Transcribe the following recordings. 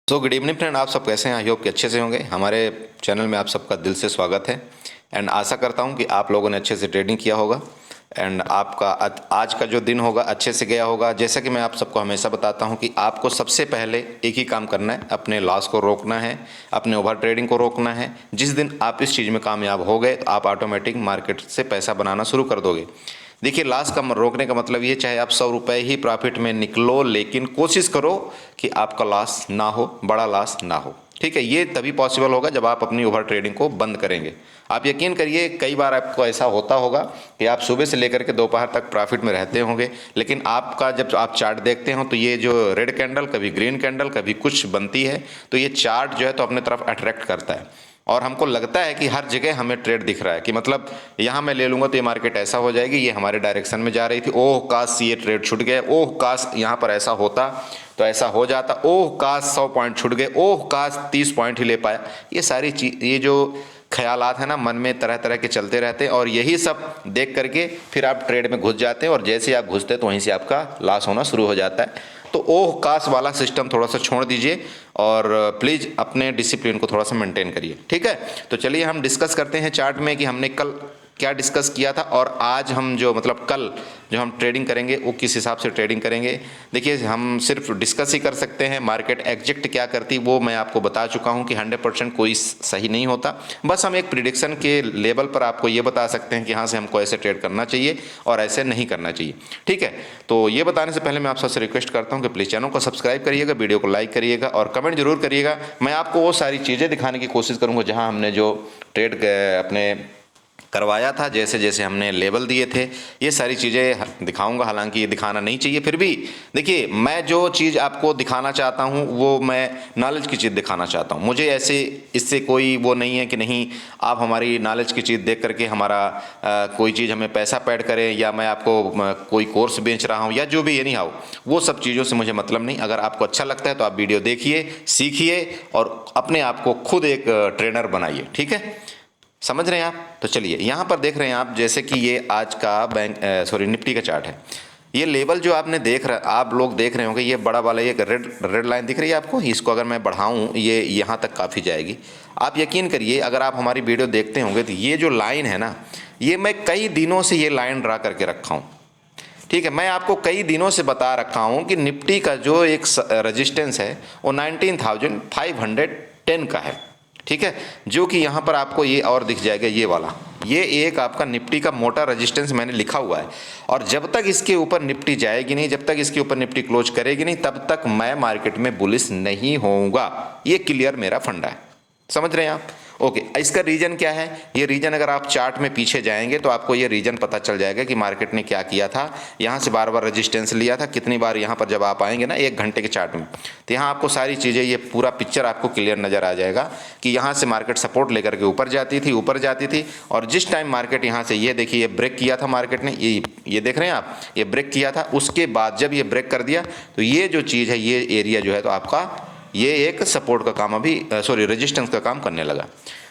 Good evening friend, आप सब कैसे हैं? आई होप कि अच्छे से होंगे। हमारे चैनल में आप सबका दिल से स्वागत है एंड आशा करता हूं कि आप लोगों ने अच्छे से ट्रेडिंग किया होगा एंड आपका आज का जो दिन होगा अच्छे से गया होगा। जैसा कि मैं आप सबको हमेशा बताता हूं कि आपको सबसे पहले एक ही काम करना है, अपने लॉस को रोकना है, अपने ओवर ट्रेडिंग को रोकना है। जिस दिन आप इस चीज़ में कामयाब हो गए तो आप ऑटोमेटिक मार्केट से पैसा बनाना शुरू कर दोगे। देखिए, लॉस का रोकने का मतलब ये, चाहे आप 100 रुपये ही प्रॉफिट में निकलो, लेकिन कोशिश करो कि आपका लॉस ना हो, बड़ा लॉस ना हो। ठीक है, ये तभी पॉसिबल होगा जब आप अपनी ओवर ट्रेडिंग को बंद करेंगे। आप यकीन करिए, कई बार आपको ऐसा होता होगा कि आप सुबह से लेकर के दोपहर तक प्रॉफिट में रहते होंगे, लेकिन आपका जब आप चार्ट देखते हो तो ये जो रेड कैंडल, कभी ग्रीन कैंडल, कभी कुछ बनती है, तो ये चार्ट जो है तो अपने तरफ अट्रैक्ट करता है और हमको लगता है कि हर जगह हमें ट्रेड दिख रहा है कि मतलब यहाँ मैं ले लूँगा तो ये मार्केट ऐसा हो जाएगी, ये हमारे डायरेक्शन में जा रही थी, ओह काश ये ट्रेड छूट गया, ओह काश यहाँ पर ऐसा होता तो ऐसा हो जाता, ओह काश 100 पॉइंट छूट गए, ओह काश 30 पॉइंट ही ले पाया। ये सारी चीज, ये जो ख्यालात है ना, मन में तरह तरह के चलते रहते हैं और यही सब देख करके फिर आप ट्रेड में घुस जाते हैं और जैसे आप घुसते हैं तो वहीं से आपका लॉस होना शुरू हो जाता है। तो ओह काश वाला सिस्टम थोड़ा सा छोड़ दीजिए और प्लीज़ अपने डिसिप्लिन को थोड़ा सा मेंटेन करिए। ठीक है, तो चलिए हम डिस्कस करते हैं चार्ट में कि हमने कल क्या डिस्कस किया था और आज हम जो मतलब कल जो हम ट्रेडिंग करेंगे वो किस हिसाब से ट्रेडिंग करेंगे। देखिए, हम सिर्फ डिस्कस ही कर सकते हैं, मार्केट एग्जैक्ट क्या करती वो मैं आपको बता चुका हूं कि 100% कोई सही नहीं होता। बस हम एक प्रिडिक्शन के लेवल पर आपको ये बता सकते हैं कि हाँ से हमको ऐसे ट्रेड करना चाहिए और ऐसे नहीं करना चाहिए। ठीक है, तो ये बताने से पहले मैं आप सबसे रिक्वेस्ट करता हूँ कि प्लीज़ चैनल को सब्सक्राइब करिएगा, वीडियो को लाइक करिएगा और कमेंट जरूर करिएगा। मैं आपको वो सारी चीज़ें दिखाने की कोशिश करूँगा जहाँ हमने जो ट्रेड अपने करवाया था, जैसे जैसे हमने लेवल दिए थे, ये सारी चीज़ें दिखाऊंगा। हालांकि ये दिखाना नहीं चाहिए, फिर भी देखिए, मैं जो चीज़ आपको दिखाना चाहता हूँ वो मैं नॉलेज की चीज़ दिखाना चाहता हूँ। मुझे ऐसे इससे कोई वो नहीं है कि नहीं आप हमारी नॉलेज की चीज़ देख करके हमारा कोई चीज़ हमें पैसा पैड करें या मैं आपको कोई कोर्स बेच रहा हूँ या जो भी, ये नहीं आओ, वो सब चीज़ों से मुझे मतलब नहीं। अगर आपको अच्छा लगता है तो आप वीडियो देखिए, सीखिए और अपने आप को खुद एक ट्रेनर बनाइए। ठीक है, समझ रहे हैं आप? तो चलिए, यहाँ पर देख रहे हैं आप, जैसे कि ये आज का निफ्टी का चार्ट है। ये लेवल जो आपने आप लोग देख रहे होंगे, ये बड़ा वाला ये रेड लाइन दिख रही है आपको, इसको अगर मैं बढ़ाऊँ ये यहाँ तक काफ़ी जाएगी। आप यकीन करिए, अगर आप हमारी वीडियो देखते होंगे तो ये जो लाइन है ना, ये मैं कई दिनों से ये लाइन ड्रा करके रखा हूँ। ठीक है, मैं आपको कई दिनों से बता रखा हूँ कि निफ्टी का जो एक रजिस्टेंस है वो 19,510 का है। ठीक है, जो कि यहाँ पर आपको ये और दिख जाएगा, ये वाला, ये एक आपका निफ्टी का मोटा रेजिस्टेंस मैंने लिखा हुआ है। और जब तक इसके ऊपर निफ्टी जाएगी नहीं, जब तक इसके ऊपर निफ्टी क्लोज करेगी नहीं, तब तक मैं मार्केट में बुलिश नहीं होऊंगा। ये क्लियर मेरा फंडा है, समझ रहे हैं आप? ओके, इसका रीजन क्या है? ये रीजन अगर आप चार्ट में पीछे जाएंगे तो आपको ये रीजन पता चल जाएगा कि मार्केट ने क्या किया था। यहाँ से बार बार रेजिस्टेंस लिया था, कितनी बार यहाँ पर जब आप आएंगे ना 1 घंटे के चार्ट में, तो यहाँ आपको सारी चीज़ें, ये पूरा पिक्चर आपको क्लियर नज़र आ जाएगा कि यहाँ से मार्केट सपोर्ट लेकर के ऊपर जाती थी और जिस टाइम मार्केट यहाँ से, ये देखिए, ये ब्रेक किया था मार्केट ने, ये देख रहे हैं आप, ये ब्रेक किया था। उसके बाद जब ये ब्रेक कर दिया तो ये जो चीज़ है, ये एरिया जो है तो आपका ये एक सपोर्ट का काम रेजिस्टेंस का काम करने लगा।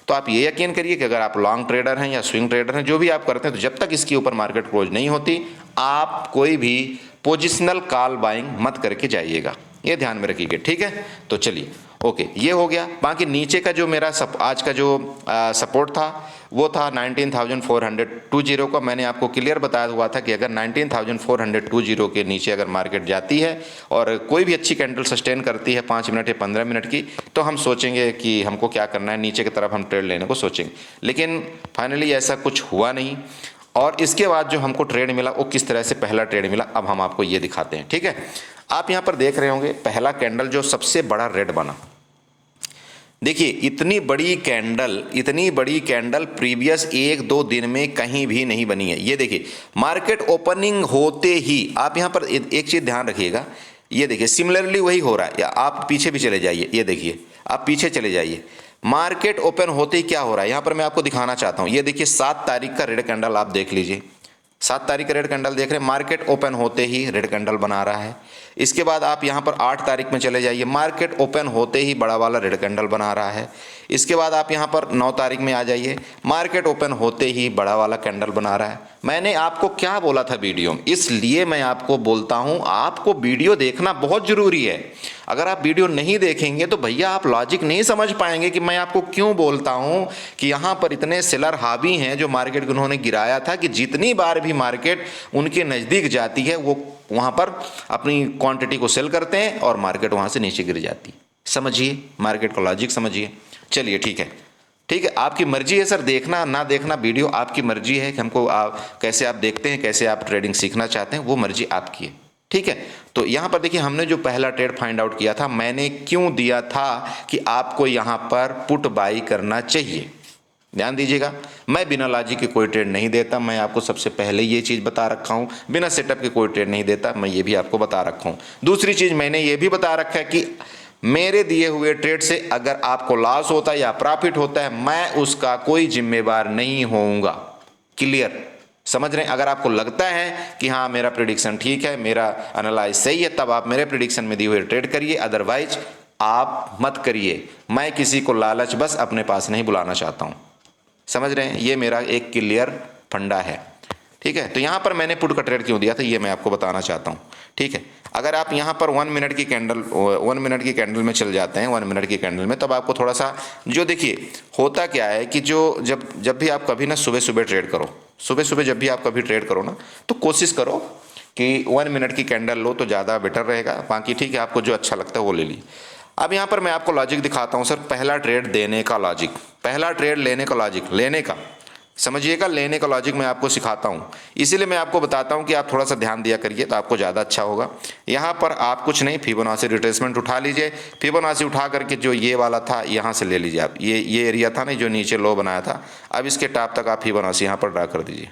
तो आप ये यकीन करिए कि अगर आप लॉन्ग ट्रेडर हैं या स्विंग ट्रेडर हैं, जो भी आप करते हैं, तो जब तक इसके ऊपर मार्केट क्लोज नहीं होती, आप कोई भी पोजिशनल कॉल बाइंग मत करके जाइएगा, ये ध्यान में रखिएगा। ठीक है, तो चलिए, ओके, ये हो गया। बाकी नीचे का जो मेरा आज का जो सपोर्ट था वो था 19,420 का। मैंने आपको क्लियर बताया हुआ था कि अगर 19,420 के नीचे अगर मार्केट जाती है और कोई भी अच्छी कैंडल सस्टेन करती है 5 मिनट या 15 मिनट की, तो हम सोचेंगे कि हमको क्या करना है, नीचे की तरफ हम ट्रेड लेने को सोचेंगे। लेकिन फाइनली ऐसा कुछ हुआ नहीं और इसके बाद जो हमको ट्रेड मिला वो किस तरह से पहला ट्रेड मिला, अब हम आपको ये दिखाते हैं। ठीक है, आप यहाँ पर देख रहे होंगे पहला कैंडल जो सबसे बड़ा रेड बना। देखिए, इतनी बड़ी कैंडल प्रीवियस 1-2 दिन में कहीं भी नहीं बनी है। ये देखिए, मार्केट ओपनिंग होते ही आप यहाँ पर एक चीज़ ध्यान रखिएगा, ये देखिए सिमिलरली वही हो रहा है। या आप पीछे भी चले जाइए, ये देखिए, आप पीछे चले जाइए, मार्केट ओपन होते ही क्या हो रहा है यहाँ पर मैं आपको दिखाना चाहता हूँ। ये देखिए 7 तारीख का रेड कैंडल आप देख लीजिए, 7 तारीख का रेड कैंडल देख रहे हैं, मार्केट ओपन होते ही रेड कैंडल बना रहा है। इसके बाद आप यहाँ पर 8 तारीख में चले जाइए, मार्केट ओपन होते ही बड़ा वाला रेड कैंडल बना रहा है। इसके बाद आप यहाँ पर 9 तारीख में आ जाइए, मार्केट ओपन होते ही बड़ा वाला कैंडल बना रहा है। मैंने आपको क्या बोला था वीडियो में, इसलिए मैं आपको बोलता हूँ आपको वीडियो देखना बहुत ज़रूरी है। अगर आप वीडियो नहीं देखेंगे तो भैया आप लॉजिक नहीं समझ पाएंगे कि मैं आपको क्यों बोलता हूँ कि यहाँ पर इतने सेलर हावी हैं जो मार्केट को उन्होंने गिराया था कि जितनी बार भी मार्केट उनके नज़दीक जाती है वो वहाँ पर अपनी क्वांटिटी को सेल करते हैं और मार्केट वहाँ से नीचे गिर जाती है। समझिए मार्केट का लॉजिक समझिए। चलिए ठीक है, ठीक है, आपकी मर्जी है सर, देखना ना देखना वीडियो आपकी मर्जी है कि हमको आप कैसे आप देखते हैं, कैसे आप ट्रेडिंग सीखना चाहते हैं, वो मर्जी आपकी है। ठीक है, तो यहाँ पर देखिए हमने जो पहला ट्रेड फाइंड आउट किया था, मैंने क्यों दिया था कि आपको यहाँ पर पुट बाई करना चाहिए। ध्यान दीजिएगा, मैं बिना लॉजिक के कोई ट्रेड नहीं देता, मैं आपको सबसे पहले ये चीज़ बता रखा हूँ। बिना सेटअप के कोई ट्रेड नहीं देता, मैं ये भी आपको बता रखा हूँ। दूसरी चीज़ मैंने ये भी बता रखा है कि मेरे दिए हुए ट्रेड से अगर आपको लॉस होता है या प्रॉफिट होता है, मैं उसका कोई जिम्मेवार नहीं होऊंगा। क्लियर, समझ रहे हैं। अगर आपको लगता है कि हाँ मेरा प्रेडिक्शन ठीक है, मेरा एनालाइज सही है, तब आप मेरे प्रेडिक्शन में दिए हुए ट्रेड करिए, अदरवाइज आप मत करिए। मैं किसी को लालच बस अपने पास नहीं बुलाना चाहता हूँ। समझ रहे हैं, ये मेरा एक क्लियर फंडा है। ठीक है, तो यहाँ पर मैंने पुट का ट्रेड क्यों दिया था ये मैं आपको बताना चाहता हूँ। ठीक है, अगर आप यहाँ पर 1 मिनट की कैंडल में चल जाते हैं, 1 मिनट की कैंडल में, तब आपको थोड़ा सा जो देखिए होता क्या है कि जो जब भी आप कभी ना सुबह सुबह ट्रेड करो, सुबह सुबह जब भी आप कभी ट्रेड करो ना, तो कोशिश करो कि 1 मिनट की कैंडल लो तो ज़्यादा बेटर रहेगा। बाकी ठीक है, आपको जो अच्छा लगता है वो ले लीजिए। अब यहाँ पर मैं आपको लॉजिक दिखाता हूँ सर, पहला ट्रेड देने का लॉजिक, पहला ट्रेड लेने का लॉजिक, लेने का समझिएगा, लेने का लॉजिक मैं आपको सिखाता हूँ। इसीलिए मैं आपको बताता हूँ कि आप थोड़ा सा ध्यान दिया करिए तो आपको ज़्यादा अच्छा होगा। यहाँ पर आप कुछ नहीं, फिबोनाची रिट्रेसमेंट उठा लीजिए। फिबोनाची उठा करके जो ये वाला था यहाँ से ले लीजिए आप, ये एरिया था ना जो नीचे लो बनाया था, अब इसके टॉप तक आप फिबोनाची यहाँ पर ड्रा कर दीजिए।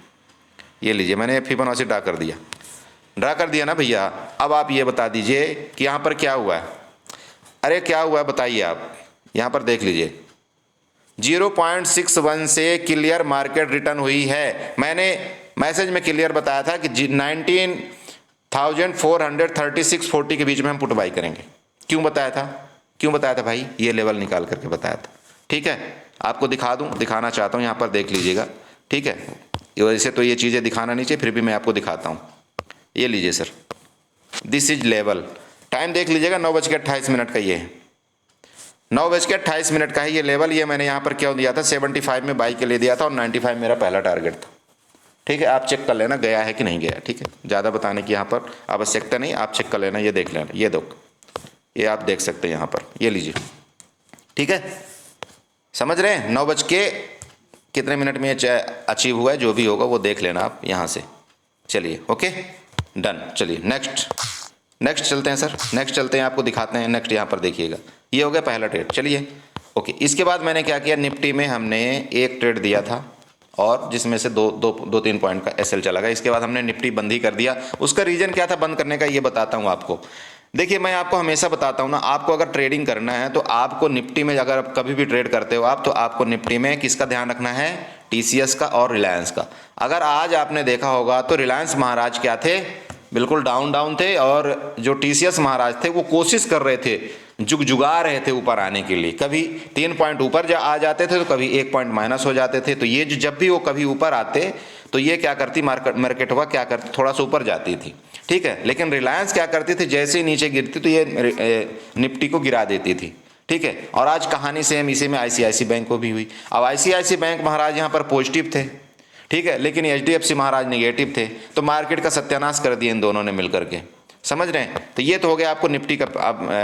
ये लीजिए, मैंने फिबोनाची ड्रा कर दिया, ड्रा कर दिया ना भैया। अब आप ये बता दीजिए कि यहाँ पर क्या हुआ है। अरे क्या हुआ है बताइए आप, यहाँ पर देख लीजिए 0.61 से क्लियर मार्केट रिटर्न हुई है। मैंने मैसेज में क्लियर बताया था कि 19,436.40 के बीच में हम पुट बाई करेंगे। क्यों बताया था, क्यों बताया था भाई, ये लेवल निकाल करके बताया था। ठीक है, आपको दिखा दूं, दिखाना चाहता हूं, यहाँ पर देख लीजिएगा। ठीक है, वैसे तो ये चीज़ें दिखाना नहीं चाहिए, फिर भी मैं आपको दिखाता हूँ। ये लीजिए sir, this is level, time देख लीजिएगा 9:28 का, ये है 9:28 का है ये लेवल। ये मैंने यहाँ पर क्यों दिया था, 75 में बाई के लिए दिया था और 95 मेरा पहला टारगेट था। ठीक है, आप चेक कर लेना गया है कि नहीं गया। ठीक है, ज़्यादा बताने की यहाँ पर आवश्यकता नहीं, आप चेक कर लेना, ये देख लेना, ये दो, ये आप देख सकते हैं यहाँ पर, ये लीजिए। ठीक है, समझ रहे हैं, 9 बज के कितने मिनट में ये अचीव हुआ है, जो भी होगा वो देख लेना आप यहाँ से। चलिए ओके डन। चलिए नेक्स्ट चलते हैं सर, नेक्स्ट चलते हैं, आपको दिखाते हैं नेक्स्ट। यहाँ पर देखिएगा, ये हो गया पहला ट्रेड। चलिए ओके, इसके बाद मैंने क्या किया, निफ्टी में हमने एक ट्रेड दिया था और जिसमें से दो तीन पॉइंट का एसएल चला गया। इसके बाद हमने निफ्टी बंद ही कर दिया। उसका रीज़न क्या था बंद करने का, ये बताता हूँ आपको। देखिए मैं आपको हमेशा बताता हूँ ना, आपको अगर ट्रेडिंग करना है तो आपको निफ्टी में अगर आप कभी भी ट्रेड करते हो आप, तो आपको निफ्टी में किसका ध्यान रखना है, टीसीएस का और रिलायंस का। अगर आज आपने देखा होगा तो रिलायंस महाराज क्या थे, बिल्कुल डाउन थे, और जो टीसीएस महाराज थे वो कोशिश कर रहे थे, जुगा रहे थे ऊपर आने के लिए। कभी 3 पॉइंट ऊपर आ जाते थे तो कभी 1 पॉइंट माइनस हो जाते थे। तो ये जब भी वो कभी ऊपर आते तो ये क्या करती, मार्केट हुआ क्या करती, थोड़ा सा ऊपर जाती थी। ठीक है, लेकिन रिलायंस क्या करती थी, जैसे ही नीचे गिरती तो ये निफ्टी को गिरा देती थी। ठीक है, और आज कहानी सेम इसी में आईसीआईसी बैंक को भी हुई। अब आईसीआईसी बैंक महाराज यहाँ पर पॉजिटिव थे, ठीक है, लेकिन एचडीएफसी महाराज नेगेटिव थे, तो मार्केट का सत्यानाश कर दिया इन दोनों ने मिलकर के। समझ रहे हैं, तो ये तो हो गया आपको निफ्टी का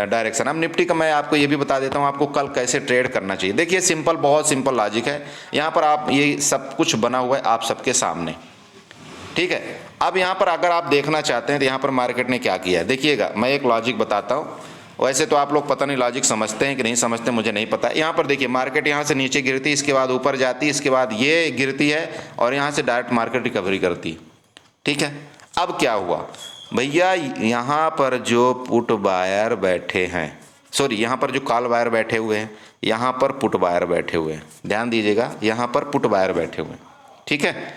डायरेक्शन। अब निफ्टी का मैं आपको ये भी बता देता हूँ आपको कल कैसे ट्रेड करना चाहिए। देखिए सिंपल, बहुत सिंपल लॉजिक है यहाँ पर, आप ये सब कुछ बना हुआ है आप सबके सामने। ठीक है, अब यहाँ पर अगर आप देखना चाहते हैं तो यहाँ पर मार्केट ने क्या किया है, देखिएगा मैं एक लॉजिक बताता हूँ। वैसे तो आप लोग पता नहीं लॉजिक समझते हैं कि नहीं समझते, मुझे नहीं पता। यहाँ पर देखिए मार्केट यहाँ से नीचे गिरती, इसके बाद ऊपर जाती, इसके बाद ये गिरती है और यहाँ से डायरेक्ट मार्केट रिकवरी करती। ठीक है, अब क्या हुआ भैया, यहाँ पर जो पुट बायर बैठे हैं, सॉरी यहाँ पर जो कॉल बायर बैठे हुए हैं, यहाँ पर पुट बायर बैठे हुए हैं। ध्यान दीजिएगा, यहाँ पर पुट बायर बैठे हुए हैं। ठीक है,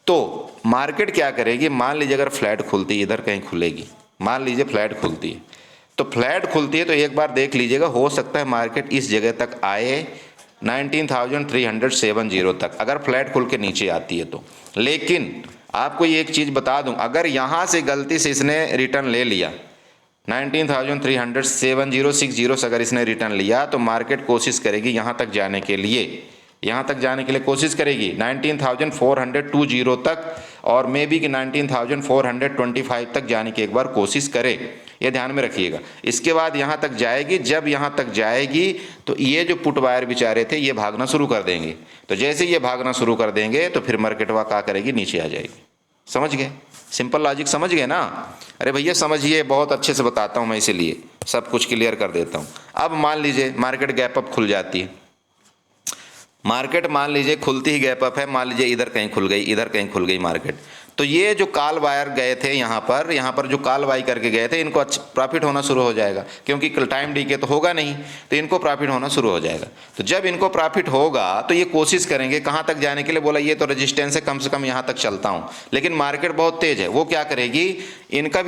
तो मार्केट क्या करेगी, मान लीजिए अगर फ्लैट खुलती है, इधर कहीं खुलेगी, मान लीजिए फ्लैट खुलती है, तो फ्लैट खुलती है तो एक बार देख लीजिएगा, हो सकता है मार्केट इस जगह तक आए 19,370 तक, अगर फ्लैट खुल के नीचे आती है तो। लेकिन आपको ये एक चीज़ बता दूं, अगर यहाँ से गलती से इसने रिटर्न ले लिया 19,370 से अगर इसने रिटर्न लिया, तो मार्केट कोशिश करेगी यहाँ तक जाने के लिए, यहाँ तक जाने के लिए कोशिश करेगी 19,420 तक, और मे बी कि 19,425 तक जाने की एक बार कोशिश करे, ये ध्यान में रखिएगा। इसके बाद यहाँ तक जाएगी, जब यहाँ तक जाएगी तो ये जो पुट बायर बेचारे थे ये भागना शुरू कर देंगे, तो जैसे ये भागना शुरू कर देंगे तो फिर मार्केट वहाँ क्या करेगी, नीचे आ जाएगी। समझ गए, सिंपल लॉजिक समझ गए ना। अरे भैया समझिए, बहुत अच्छे से बताता हूँ मैं, इसीलिए सब कुछ क्लियर कर देता हूँ। अब मान लीजिए मार्केट गैप अप खुल जाती है, मार्केट मान लीजिए खुलती ही गैप अप है, मान लीजिए इधर कहीं खुल गई, इधर कहीं खुल गई मार्केट, तो ये जो कॉल बायर गए थे यहाँ पर जो कॉल बाई करके गए थे, इनको अच्छा प्रॉफिट होना शुरू हो जाएगा, क्योंकि टाइम डीके तो होगा नहीं, तो इनको प्रॉफिट होना शुरू हो जाएगा। तो जब इनको प्रॉफिट होगा तो ये कोशिश करेंगे कहाँ तक जाने के लिए, बोला ये तो रेजिस्टेंस है, कम से कम यहाँ तक चलता हूँ, लेकिन मार्केट बहुत तेज है, वो क्या करेगी, इनका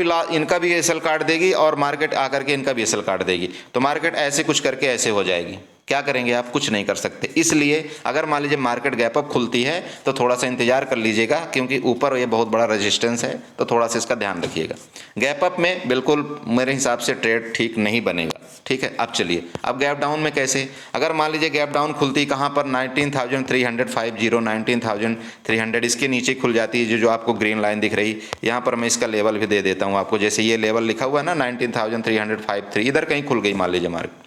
भी एसएल काट देगी और मार्केट आकर के इनका भी एसएल काट देगी, तो मार्केट ऐसे कुछ करके ऐसे हो जाएगी। क्या करेंगे आप, कुछ नहीं कर सकते। इसलिए अगर मान लीजिए मार्केट गैप अप खुलती है तो थोड़ा सा इंतजार कर लीजिएगा, क्योंकि ऊपर ये बहुत बड़ा रेजिस्टेंस है, तो थोड़ा सा इसका ध्यान रखिएगा। गैप अप में बिल्कुल मेरे हिसाब से ट्रेड ठीक नहीं बनेगा, ठीक है। अब चलिए, अब गैप डाउन में कैसे, अगर मान लीजिए गैप डाउन खुलती कहाँ पर, 19,350, 19,300 इसके नीचे खुल जाती है, जो आपको ग्रीन लाइन दिख रही, यहाँ पर मैं इसका लेवल भी दे देता हूँ आपको, जैसे ये लेवल लिखा हुआ है ना 19,353, इधर कहीं खुल गई मान लीजिए मार्केट,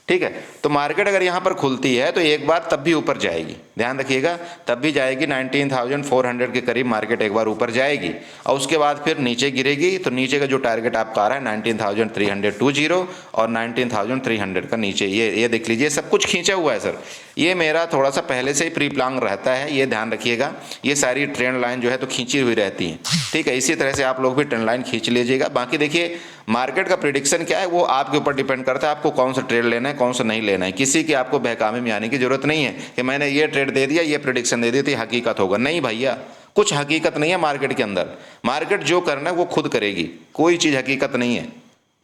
ठीक है। तो मार्केट अगर यहाँ पर खुलती है तो एक बार तब भी ऊपर जाएगी, ध्यान रखिएगा, तब भी जाएगी 19,400 के करीब मार्केट एक बार ऊपर जाएगी, और उसके बाद फिर नीचे गिरेगी, तो नीचे का जो टारगेट आपका आ रहा है 19,320 और 19,300 का नीचे, ये देख लीजिए, सब कुछ खींचा हुआ है सर, ये मेरा थोड़ा सा पहले से ही प्री प्लान रहता है, ये ध्यान रखिएगा। ये सारी ट्रेंड लाइन जो है तो खींची हुई रहती है, ठीक है। इसी तरह से आप लोग भी ट्रेंड लाइन खींच लीजिएगा। बाकी देखिए मार्केट का प्रिडिक्शन क्या है वो आपके ऊपर डिपेंड करता है, आपको कौन सा ट्रेड लेना है, कौन सा नहीं लेना है। किसी की आपको बहकावे में आने की जरूरत नहीं है कि मैंने ये ट्रेड दे दिया, ये प्रिडिक्शन दे दी तो हकीकत होगा, नहीं भैया, कुछ हकीकत नहीं है मार्केट के अंदर। मार्केट जो करना है वो खुद करेगी, कोई चीज़ हकीकत नहीं है।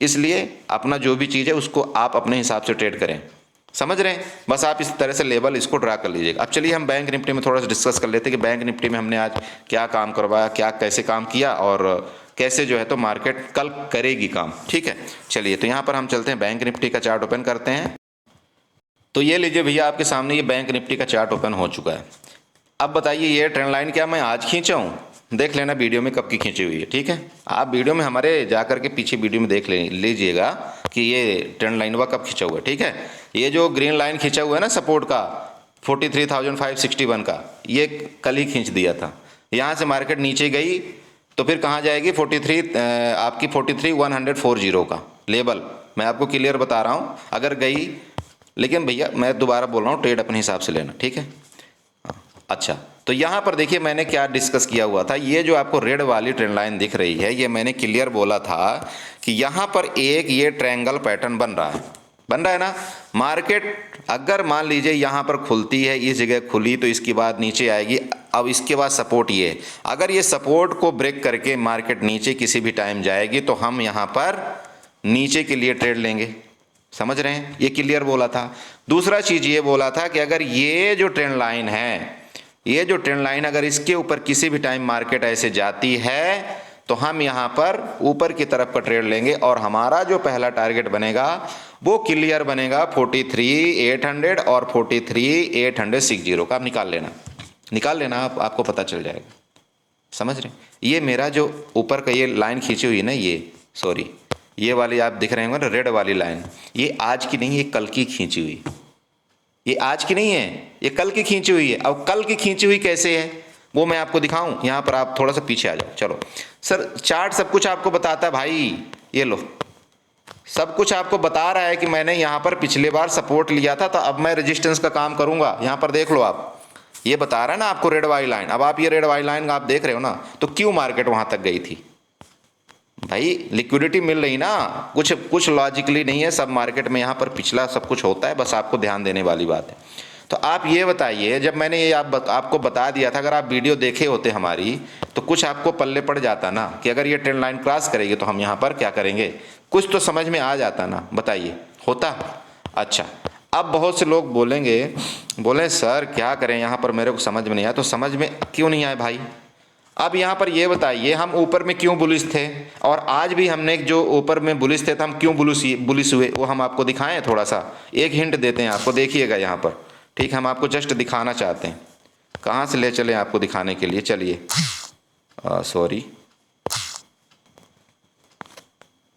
इसलिए अपना जो भी चीज़ है उसको आप अपने हिसाब से ट्रेड करें, समझ रहे हैं। बस आप इस तरह से लेवल इसको ड्रा कर लीजिएगा। अब चलिए हम बैंक निफ्टी में थोड़ा सा डिस्कस कर लेते हैं कि बैंक निफ्टी में हमने आज क्या काम करवाया, क्या कैसे काम किया और कैसे जो है तो मार्केट कल करेगी काम, ठीक है। चलिए तो यहाँ पर हम चलते हैं, बैंक निफ्टी का चार्ट ओपन करते हैं। तो ये लीजिए भैया, आपके सामने ये बैंक निफ्टी का चार्ट ओपन हो चुका है। अब बताइए ये ट्रेंड लाइन क्या मैं आज खींचा हूँ, देख लेना वीडियो में कब की खींची हुई है, ठीक है। आप वीडियो में हमारे जा करके पीछे वीडियो में देख लीजिएगा कि ये ट्रेंड लाइन हुआ कब खींचा हुआ है, ठीक है। ये जो ग्रीन लाइन खींचा हुआ है ना सपोर्ट का 43,561 का, ये कल ही खींच दिया था। यहाँ से मार्केट नीचे गई तो फिर कहाँ जाएगी, 43,140 का लेवल, मैं आपको क्लियर बता रहा हूँ अगर गई। लेकिन भैया मैं दोबारा बोल रहा हूँ, ट्रेड अपने हिसाब से लेना, ठीक है। अच्छा, तो यहाँ पर देखिए मैंने क्या डिस्कस किया हुआ था, ये जो आपको रेड वाली ट्रेंड लाइन दिख रही है, ये मैंने क्लियर बोला था कि यहाँ पर एक ये ट्रायंगल पैटर्न बन रहा है ना। मार्केट अगर मान लीजिए यहाँ पर खुलती है, इस जगह खुली तो इसके बाद नीचे आएगी, अब इसके बाद सपोर्ट ये है, अगर ये सपोर्ट को ब्रेक करके मार्केट नीचे किसी भी टाइम जाएगी तो हम यहाँ पर नीचे के लिए ट्रेड लेंगे, समझ रहे हैं, ये क्लियर बोला था। दूसरा चीज़ ये बोला था कि अगर ये जो ट्रेंड लाइन है, ये जो ट्रेंड लाइन अगर इसके ऊपर किसी भी टाइम मार्केट ऐसे जाती है तो हम यहाँ पर ऊपर की तरफ का ट्रेड लेंगे और हमारा जो पहला टारगेट बनेगा वो क्लियर बनेगा 43,800 और 43,860 का। आप निकाल लेना आपको पता चल जाएगा, समझ रहे हैं। ये मेरा जो ऊपर का ये लाइन खींची हुई है ना, ये वाली आप दिख रहे होंगे ना रेड वाली लाइन, ये आज की नहीं, ये कल की खींची हुई, ये आज की नहीं है, ये कल की खींची हुई है। अब कल की खींची हुई कैसे है वो मैं आपको दिखाऊं, यहाँ पर आप थोड़ा सा पीछे आ जाओ। चलो सर, चार्ट सब कुछ आपको बताता है भाई, ये लो सब कुछ आपको बता रहा है कि मैंने यहाँ पर पिछले बार सपोर्ट लिया था तो अब मैं रेजिस्टेंस का काम करूंगा। यहाँ पर देख लो आप, ये बता रहा है ना आपको रेड वाली लाइन। अब आप ये रेड वाली लाइन आप देख रहे हो ना, तो क्यों मार्केट वहां तक गई थी भाई, लिक्विडिटी मिल रही ना, कुछ लॉजिकली नहीं है, सब मार्केट में यहाँ पर पिछला सब कुछ होता है, बस आपको ध्यान देने वाली बात है। तो आप ये बताइए, जब मैंने ये आपको बता दिया था, अगर आप वीडियो देखे होते हमारी तो कुछ आपको पल्ले पड़ जाता ना कि अगर ये ट्रेंड लाइन क्रॉस करेगी तो हम यहाँ पर क्या करेंगे, कुछ तो समझ में आ जाता ना, बताइए होता। अच्छा, अब बहुत से लोग बोले सर क्या करें, यहाँ पर मेरे को समझ में नहीं आया। तो समझ में क्यों नहीं आया भाई? अब यहाँ पर ये बताइए, हम ऊपर में क्यों बुलिश थे, और आज भी हमने जो ऊपर में बुलिश थे तो हम क्यों बुलिश हुए, वो हम आपको दिखाएं। थोड़ा सा एक हिंट देते हैं आपको, देखिएगा यहाँ पर, ठीक, हम आपको जस्ट दिखाना चाहते हैं। कहाँ से ले चले आपको दिखाने के लिए, चलिए, सॉरी,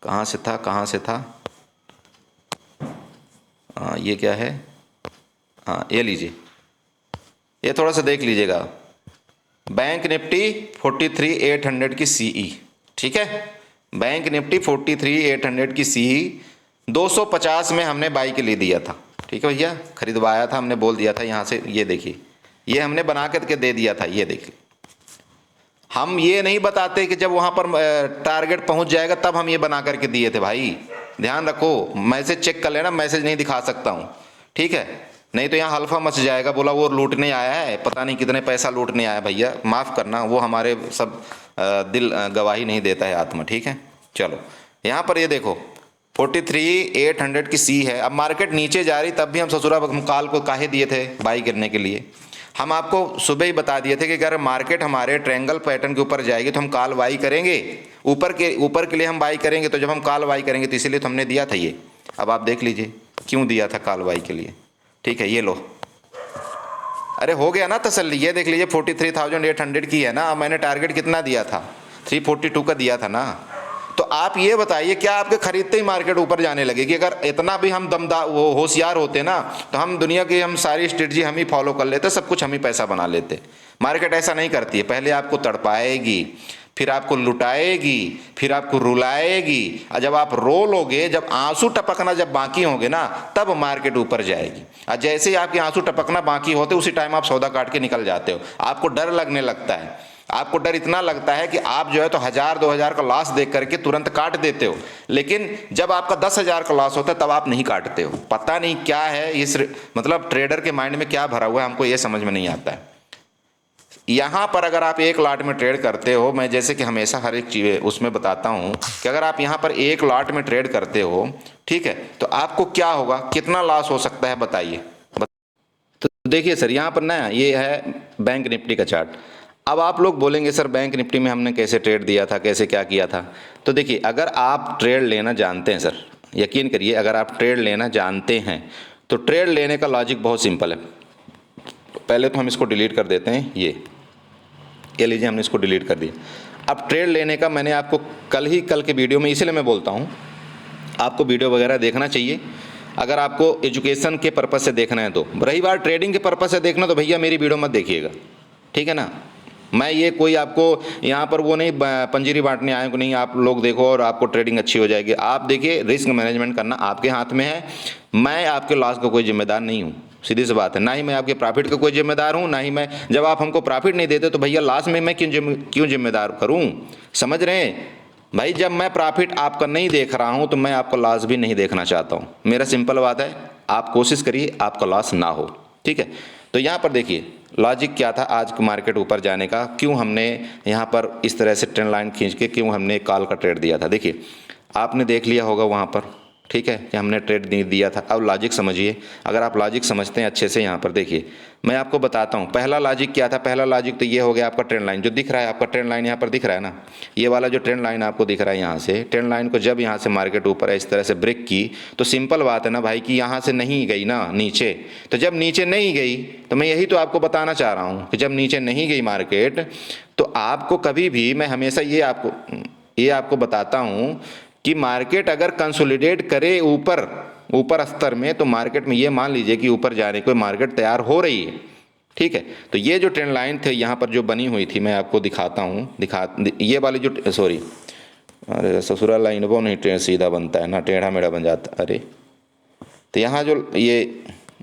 कहाँ से था, ये क्या है, हाँ ये लीजिए, ये थोड़ा सा देख लीजिएगा, बैंक निफ्टी 43,800 की सीई, ठीक है, बैंक निफ्टी 43,800 की सीई 250 में हमने बाई के लिए दिया था, ठीक है भैया, खरीदवाया था हमने, बोल दिया था यहाँ से, ये देखिए, ये हमने बना करके दे दिया था, ये देखिए। हम ये नहीं बताते कि जब वहाँ पर टारगेट पहुँच जाएगा तब हम ये बना करके दिए थे भाई, ध्यान रखो, मैसेज चेक कर लेना, मैसेज नहीं दिखा सकता हूँ, ठीक है, नहीं तो यहाँ हल्फा मच जाएगा, बोला वो लूटने आया है, पता नहीं कितने पैसा लूटने आया। भैया माफ़ करना, वो हमारे सब दिल गवाही नहीं देता है आत्मा, ठीक है। चलो यहाँ पर ये देखो 43,800 की सी है, अब मार्केट नीचे जा रही तब भी हम ससुरा हम काल को काहे दिए थे बाई करने के लिए। हम आपको सुबह ही बता दिए थे कि अगर मार्केट हमारे ट्रायंगल पैटर्न के ऊपर जाएगी तो हम काल बाई करेंगे, ऊपर के लिए हम बाई करेंगे, तो जब हम काल बाई करेंगे तो इसीलिए तो हमने दिया था ये। अब आप देख लीजिए क्यों दिया था काल बाई के लिए, ठीक है, ये लो, अरे हो गया ना तसल्ली, ये देख लीजिए 43,800 की है ना, मैंने टारगेट कितना दिया था, 342 का दिया था ना। तो आप ये बताइए क्या आपके खरीदते ही मार्केट ऊपर जाने लगेगी? अगर इतना भी हम दमदार वो होशियार होते ना तो हम दुनिया की हम सारी स्ट्रेटजी हम ही फॉलो कर लेते, सब कुछ हम ही पैसा बना लेते। मार्केट ऐसा नहीं करती है, पहले आपको तड़पाएगी, फिर आपको लुटाएगी, फिर आपको रुलाएगी, और जब आप रो लोगे, जब आंसू टपकना जब बाकी होंगे ना तब मार्केट ऊपर जाएगी। और जैसे ही आपके आंसू टपकना बाकी होते उसी टाइम आप सौदा काट के निकल जाते हो। आपको डर लगने लगता है, आपको डर इतना लगता है कि आप जो है तो 1,000-2,000 का लॉस देख करके तुरंत काट देते हो, लेकिन जब आपका 10,000 का लॉस होता है तब आप नहीं काटते हो। पता नहीं क्या है इस मतलब ट्रेडर के माइंड में क्या भरा हुआ है, हमको ये समझ में नहीं आता है। यहाँ पर अगर आप एक लॉट में ट्रेड करते हो, मैं जैसे कि हमेशा हर एक चीज़ उसमें बताता हूँ कि अगर आप यहाँ पर एक लॉट में ट्रेड करते हो, ठीक है, तो आपको क्या होगा, कितना लॉस हो सकता है बताइए। तो देखिए सर यहाँ पर ना ये है बैंक निफ्टी का चार्ट। अब आप लोग बोलेंगे सर बैंक निफ्टी में हमने कैसे ट्रेड दिया था, कैसे क्या किया था। तो देखिए अगर आप ट्रेड लेना जानते हैं सर, यकीन करिए अगर आप ट्रेड लेना जानते हैं तो ट्रेड लेने का लॉजिक बहुत सिंपल है। पहले तो हम इसको डिलीट कर देते हैं, ये लीजिए हमने इसको डिलीट कर दिया। अब ट्रेड लेने का मैंने आपको कल के वीडियो में, इसलिए मैं बोलता हूँ आपको वीडियो वगैरह देखना चाहिए अगर आपको एजुकेशन के पर्पज़ से देखना है तो। रही बात ट्रेडिंग के पर्पज़ से देखना तो भैया मेरी वीडियो मत देखिएगा, ठीक है ना। मैं ये कोई आपको यहाँ पर वो नहीं पंजीरी बांटने आए को नहीं, आप लोग देखो और आपको ट्रेडिंग अच्छी हो जाएगी। आप देखिए रिस्क मैनेजमेंट करना आपके हाथ में है, मैं आपके लॉस का कोई जिम्मेदार नहीं हूँ, सीधी सी बात है। ना ही मैं आपके प्रॉफिट का कोई जिम्मेदार हूँ, ना ही मैं, जब आप हमको प्रॉफिट नहीं देते तो भैया लॉस में मैं क्यों जिम्मेदार करूँ, समझ रहे हैं भाई। जब मैं प्रॉफिट आपका नहीं देख रहा हूँ तो मैं आपका लॉस भी नहीं देखना चाहता हूँ। मेरा सिंपल बात है, आप कोशिश करिए आपका लॉस ना हो, ठीक है। तो यहाँ पर देखिए लॉजिक क्या था आज मार्केट ऊपर जाने का, क्यों हमने यहाँ पर इस तरह से ट्रेंड लाइन खींच के क्यों हमने कॉल का ट्रेड दिया था। देखिए आपने देख लिया होगा वहाँ पर, ठीक है, कि हमने ट्रेड दिया था। अब लॉजिक समझिए, अगर आप लॉजिक समझते हैं अच्छे से, यहाँ पर देखिए मैं आपको बताता हूँ। पहला लॉजिक क्या था, पहला लॉजिक तो ये हो गया आपका ट्रेंड लाइन जो दिख रहा है, आपका ट्रेंड लाइन यहाँ पर दिख रहा है ना, ये वाला जो ट्रेंड लाइन आपको दिख रहा है यहाँ से, ट्रेंड लाइन को जब यहाँ से मार्केट ऊपर इस तरह से ब्रेक की तो सिंपल बात है ना भाई कि यहाँ से नहीं गई ना नीचे। तो जब नीचे नहीं गई तो मैं यही तो आपको बताना चाह रहा हूँ कि जब नीचे नहीं गई मार्केट तो आपको कभी भी, मैं हमेशा ये आपको बताता हूँ कि मार्केट अगर कंसोलिडेट करे ऊपर स्तर में तो मार्केट में ये मान लीजिए कि ऊपर जाने को मार्केट तैयार हो रही है, ठीक है। तो ये जो ट्रेंड लाइन थे यहाँ पर जो बनी हुई थी, मैं आपको दिखाता हूँ, ये वाली जो, सॉरी, अरे ससुराल लाइन वो नहीं ट्रेन सीधा बनता है ना, टेढ़ा मेढ़ा बन जाता। अरे तो यहाँ जो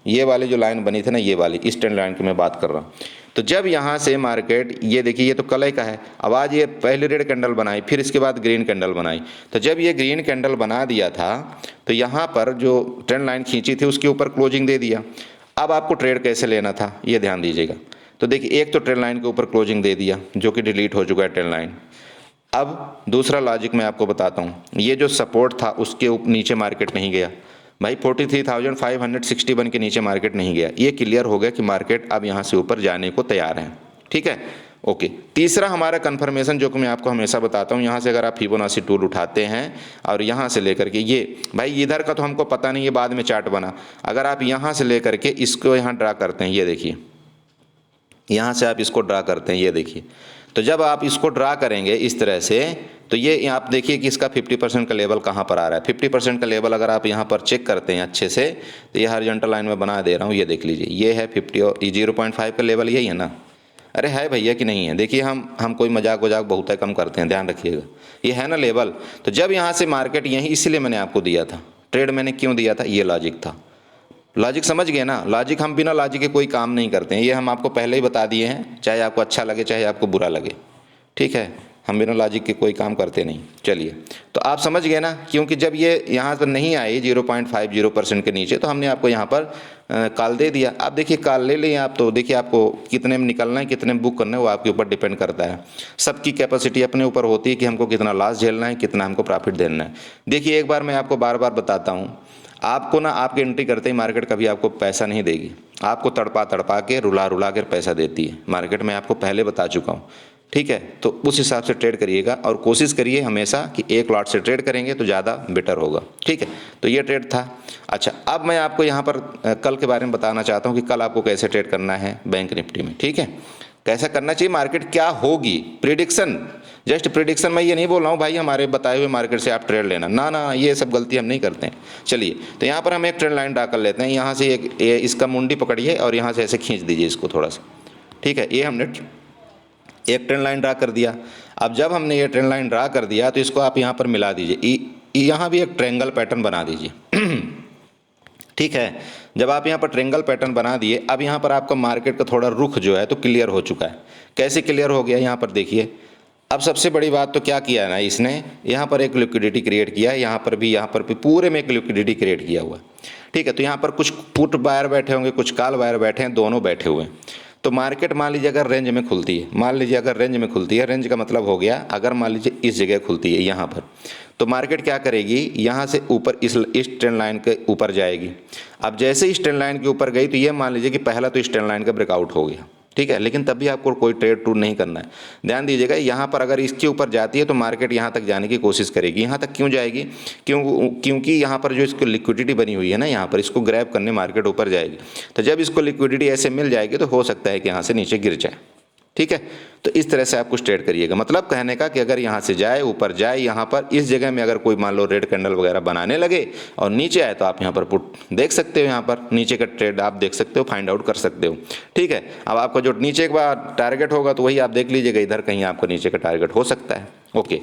ये वाली जो लाइन बनी थी ना, ये वाली इस ट्रेंड लाइन की मैं बात कर रहा हूँ। तो जब यहाँ से मार्केट, ये देखिए ये तो कल का है, अब आज ये पहले रेड कैंडल बनाई, फिर इसके बाद ग्रीन कैंडल बनाई। तो जब ये ग्रीन कैंडल बना दिया था तो यहाँ पर जो ट्रेंड लाइन खींची थी उसके ऊपर क्लोजिंग दे दिया। अब आपको ट्रेड कैसे लेना था ये ध्यान दीजिएगा। तो देखिए, एक तो ट्रेंड लाइन के ऊपर क्लोजिंग दे दिया जो कि डिलीट हो चुका है ट्रेंड लाइन। अब दूसरा लॉजिक मैं आपको बताता हूँ, ये जो सपोर्ट था उसके नीचे मार्केट नहीं गया भाई, 43,561 के नीचे मार्केट नहीं गया। ये क्लियर हो गया कि मार्केट अब यहाँ से ऊपर जाने को तैयार है, ठीक है, ओके। तीसरा हमारा कंफर्मेशन जो कि मैं आपको हमेशा बताता हूँ, यहाँ से अगर आप फिबोनाची टूल उठाते हैं और यहाँ से लेकर के ये भाई इधर का तो हमको पता नहीं, ये बाद में चार्ट बना, अगर आप यहाँ से लेकर के इसको यहाँ ड्रा करते हैं, ये देखिए यहाँ से आप इसको ड्रा करते हैं, ये देखिए, तो जब आप इसको ड्रा करेंगे इस तरह से, तो ये आप देखिए कि इसका 50% का लेवल कहाँ पर आ रहा है। 50% का लेवल अगर आप यहाँ पर चेक करते हैं अच्छे से, तो ये हॉरिजॉन्टल लाइन में बना दे रहा हूँ, ये देख लीजिए, ये है 50 और 0.5 का लेवल, यही है ना। अरे है भैया कि नहीं है, देखिए हम कोई मजाक वजाक बहुत है कम करते हैं, ध्यान रखिएगा, ये है ना लेवल। तो जब यहाँ से मार्केट यहीं, इसलिए मैंने आपको दिया था ट्रेड, मैंने क्यों दिया था, ये लॉजिक था। लॉजिक समझ गए ना, लॉजिक, हम बिना लॉजिक के कोई काम नहीं करते हैं, ये हम आपको पहले ही बता दिए हैं, चाहे आपको अच्छा लगे चाहे आपको बुरा लगे, ठीक है, हम बिना लॉजिक के कोई काम करते नहीं। चलिए, तो आप समझ गए ना, क्योंकि जब ये यहाँ पर नहीं आई 0.50% के नीचे, तो हमने आपको यहाँ पर कॉल दे दिया। आप देखिए कॉल ले लें आप, तो देखिए आपको कितने में निकलना है, कितने में बुक करना है, वो आपके ऊपर डिपेंड करता है। सबकी कैपेसिटी अपने ऊपर होती है कि हमको कितना लॉस झेलना है, कितना हमको प्रॉफिट देना है। देखिए एक बार मैं आपको बार बार बताता हूँ, आपको ना आपकी एंट्री करते ही मार्केट कभी आपको पैसा नहीं देगी, आपको तड़पा तड़पा के रुला रुला कर पैसा देती है मार्केट, मैं आपको पहले बता चुका हूँ, ठीक है। तो उस हिसाब से ट्रेड करिएगा और कोशिश करिए हमेशा कि एक लॉट से ट्रेड करेंगे तो ज़्यादा बेटर होगा, ठीक है। तो ये ट्रेड था। अच्छा, अब मैं आपको यहाँ पर कल के बारे में बताना चाहता हूँ कि कल आपको कैसे ट्रेड करना है बैंक निफ्टी में, ठीक है, कैसा करना चाहिए, मार्केट क्या होगी, प्रिडिक्शन, जस्ट प्रिडिक्शन। मैं ये नहीं बोल रहा हूँ भाई हमारे बताए हुए मार्केट से आप ट्रेड लेना, ना ना, ये सब गलती हम नहीं करते हैं। चलिए, तो यहाँ पर हम एक ट्रेंड लाइन ड्रा कर लेते हैं, यहाँ से एक इसका मुंडी पकड़िए और यहाँ से ऐसे खींच दीजिए इसको थोड़ा सा, ठीक है। ये हमने एक ट्रेंड लाइन ड्रा कर दिया। अब जब हमने ये ट्रेंड लाइन ड्रा कर दिया तो इसको आप यहाँ पर मिला दीजिए, यहाँ भी एक ट्रायंगल पैटर्न बना दीजिए ठीक है। जब आप यहाँ पर ट्रायंगल पैटर्न बना दिए, अब यहाँ पर आपका मार्केट का थोड़ा रुख जो है तो क्लियर हो चुका है। कैसे क्लियर हो गया, यहाँ पर देखिए। अब सबसे बड़ी बात तो क्या किया है ना, इसने यहाँ पर एक लिक्विडिटी क्रिएट किया है, यहाँ पर भी पूरे में एक लिक्विडिटी क्रिएट किया हुआ है, ठीक है। तो यहाँ पर कुछ पुट बायर बैठे होंगे, कुछ कॉल बायर बैठे हैं, दोनों बैठे हुए हैं। तो मार्केट मान लीजिए अगर रेंज में खुलती है, मान लीजिए अगर रेंज में खुलती है, रेंज का मतलब हो गया अगर मान लीजिए इस जगह खुलती है यहाँ पर, तो मार्केट क्या करेगी, यहाँ से ऊपर इस ट्रेंड लाइन के ऊपर जाएगी। अब जैसे इस ट्रेंड लाइन के ऊपर गई तो ये मान लीजिए कि पहला तो इस ट्रेंड लाइन का ब्रेकआउट हो गया, ठीक है, लेकिन तब भी आपको कोई ट्रेड टूर नहीं करना है। ध्यान दीजिएगा, यहाँ पर अगर इसके ऊपर जाती है तो मार्केट यहाँ तक जाने की कोशिश करेगी। यहाँ तक क्यों जाएगी, क्योंकि यहाँ पर जो इसको लिक्विडिटी बनी हुई है ना, यहाँ पर इसको ग्रैब करने मार्केट ऊपर जाएगी। तो जब इसको लिक्विडिटी ऐसे मिल जाएगी तो हो सकता है कि यहाँ से नीचे गिर जाए, ठीक है। तो इस तरह से आप कुछ ट्रेड करिएगा, मतलब कहने का कि अगर यहाँ से जाए ऊपर जाए, यहाँ पर इस जगह में अगर कोई मान लो रेड कैंडल वगैरह बनाने लगे और नीचे आए तो आप यहाँ पर पुट देख सकते हो, यहाँ पर नीचे का ट्रेड आप देख सकते हो, फाइंड आउट कर सकते हो, ठीक है। अब आपका जो नीचे का टारगेट होगा तो वही आप देख लीजिएगा, इधर कहीं आपको नीचे का टारगेट हो सकता है, ओके।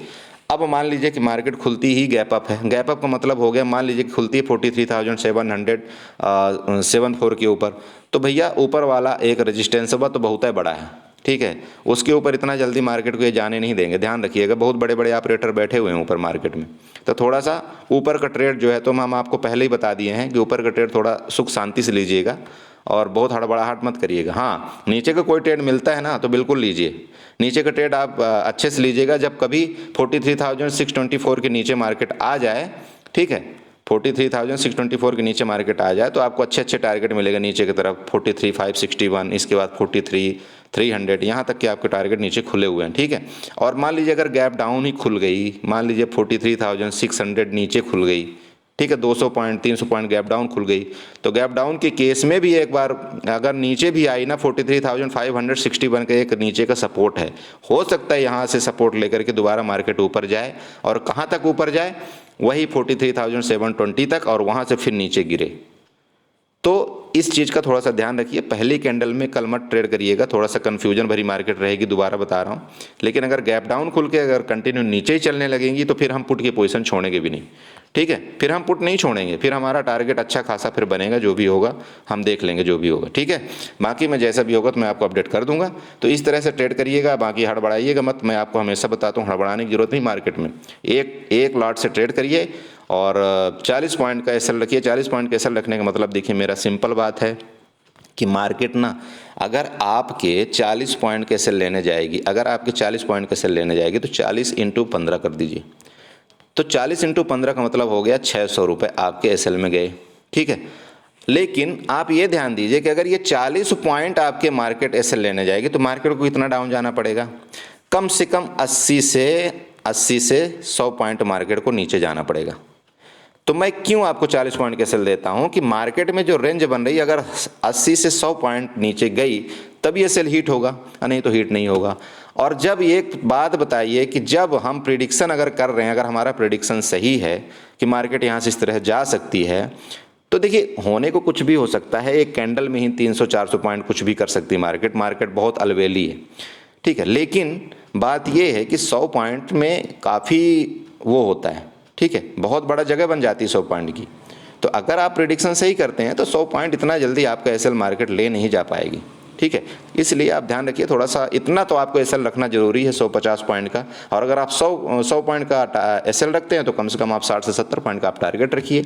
अब मान लीजिए कि मार्केट खुलती ही गैप अप है, गैप अप का मतलब हो गया, मान लीजिए कि खुलती है 43,774 के ऊपर, तो भैया ऊपर वाला एक रजिस्टेंस हुआ तो बहुत है बड़ा है, ठीक है, उसके ऊपर इतना जल्दी मार्केट को ये जाने नहीं देंगे। ध्यान रखिएगा, बहुत बड़े बड़े ऑपरेटर बैठे हुए हैं ऊपर मार्केट में, तो थोड़ा सा ऊपर का ट्रेड जो है तो हम आपको पहले ही बता दिए हैं कि ऊपर का ट्रेड थोड़ा सुख शांति से लीजिएगा और बहुत हड़बड़ाहट मत करिएगा। हाँ, नीचे का कोई ट्रेड मिलता है ना तो बिल्कुल लीजिए, नीचे का ट्रेड आप अच्छे से लीजिएगा। जब कभी 43,624 के नीचे मार्केट आ जाए, ठीक है, 43,624 के नीचे मार्केट आ जाए तो आपको अच्छे अच्छे टारगेट मिलेगा नीचे की तरफ, 43,561, इसके बाद 43,300, यहाँ तक कि आपके टारगेट नीचे खुले हुए हैं, ठीक है। और मान लीजिए अगर गैप डाउन ही खुल गई, मान लीजिए 43,600 नीचे खुल गई, ठीक है, 200 पॉइंट 300 पॉइंट गैप डाउन खुल गई, तो गैप डाउन के केस में भी एक बार अगर नीचे भी आई ना, 43,561 का एक नीचे का सपोर्ट है, हो सकता है यहाँ से सपोर्ट लेकर के दोबारा मार्केट ऊपर जाए, और कहाँ तक ऊपर जाए, वही 43,720 तक, और वहाँ से फिर नीचे गिरे। तो इस चीज़ का थोड़ा सा ध्यान रखिए, पहली कैंडल में कल मत ट्रेड करिएगा, थोड़ा सा कन्फ्यूजन भरी मार्केट रहेगी, दोबारा बता रहा हूँ। लेकिन अगर गैप डाउन खुल के अगर कंटिन्यू नीचे ही चलने लगेंगी तो फिर हम पुट की पोजीशन छोड़ेंगे भी नहीं, ठीक है, फिर हम पुट नहीं छोड़ेंगे, फिर हमारा टारगेट अच्छा खासा फिर बनेगा, जो भी होगा हम देख लेंगे जो भी होगा, ठीक है। बाकी मैं जैसा भी होगा तो मैं आपको अपडेट कर दूंगा। तो इस तरह से ट्रेड करिएगा, बाकी हड़बड़ाइएगा मत, मैं आपको हमेशा बताता हूँ हड़बड़ाने की जरूरत नहीं मार्केट में, एक लॉट से ट्रेड करिए और 40 पॉइंट का एसएल रखिए। 40 पॉइंट का एसएल रखने का मतलब देखिए मेरा सिंपल बात है, कि मार्केट ना अगर आपके 40 पॉइंट के सेल लेने जाएगी, अगर आपके 40 पॉइंट के सेल लेने जाएगी तो 40 इंटू 15 कर दीजिए। तो 40 इंटू 15 का मतलब हो गया 600 रुपये आपके एसएल में गए, ठीक है। लेकिन आप ये ध्यान दीजिए कि अगर ये 40 पॉइंट आपके मार्केट एसएल लेने जाएगी तो मार्केट को इतना डाउन जाना पड़ेगा, कम से कम 80 से 100 पॉइंट मार्केट को नीचे जाना पड़ेगा। तो मैं क्यों आपको 40 पॉइंट के सेल देता हूं कि मार्केट में जो रेंज बन रही है अगर 80 से 100 पॉइंट नीचे गई तब ये सेल हीट होगा, नहीं तो हीट नहीं होगा। और जब एक बात बताइए कि जब हम प्रिडिक्शन अगर कर रहे हैं, अगर हमारा प्रिडिक्शन सही है कि मार्केट यहाँ से इस तरह जा सकती है, तो देखिए होने को कुछ भी हो सकता है। एक कैंडल में ही 300-400 पॉइंट कुछ भी कर सकती है मार्केट बहुत अलवेली है, ठीक है। लेकिन बात यह है कि 100 पॉइंट में काफ़ी वो होता है, ठीक है, बहुत बड़ा जगह बन जाती है 100 पॉइंट की। तो अगर आप प्रिडिक्शन सही करते हैं तो 100 पॉइंट इतना जल्दी आपका एसएल मार्केट ले नहीं जा पाएगी, ठीक है। इसलिए आप ध्यान रखिए, थोड़ा सा इतना तो आपको एसएल रखना जरूरी है 150 पॉइंट का। और अगर आप 100 पॉइंट का एसएल रखते हैं तो कम से कम आप 60 से 70 पॉइंट का आप टारगेट रखिए।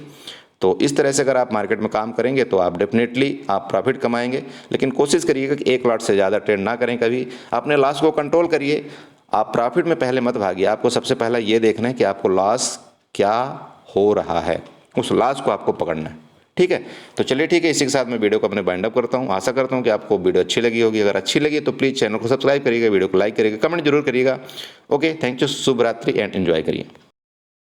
तो इस तरह से अगर आप मार्केट में काम करेंगे तो आप डेफिनेटली आप प्रॉफिट कमाएंगे। लेकिन कोशिश करिएगा कि एक लॉट से ज़्यादा ट्रेड ना करें कभी, अपने लॉस को कंट्रोल करिए। आप प्रॉफिट में पहले मत भागिए, आपको सबसे पहला ये देखना है कि आपको लॉस क्या हो रहा है, उस लॉस को आपको पकड़ना है, ठीक है। तो चलिए ठीक है, इसी के साथ मैं वीडियो को अपने बाइंड अप करता हूँ। आशा करता हूँ कि आपको वीडियो अच्छी लगी होगी। अगर अच्छी लगी तो प्लीज़ चैनल को सब्सक्राइब करिएगा, वीडियो को लाइक करिएगा, कमेंट जरूर करिएगा। ओके, थैंक यू, शुभ रात्रि एंड एंजॉय करिए।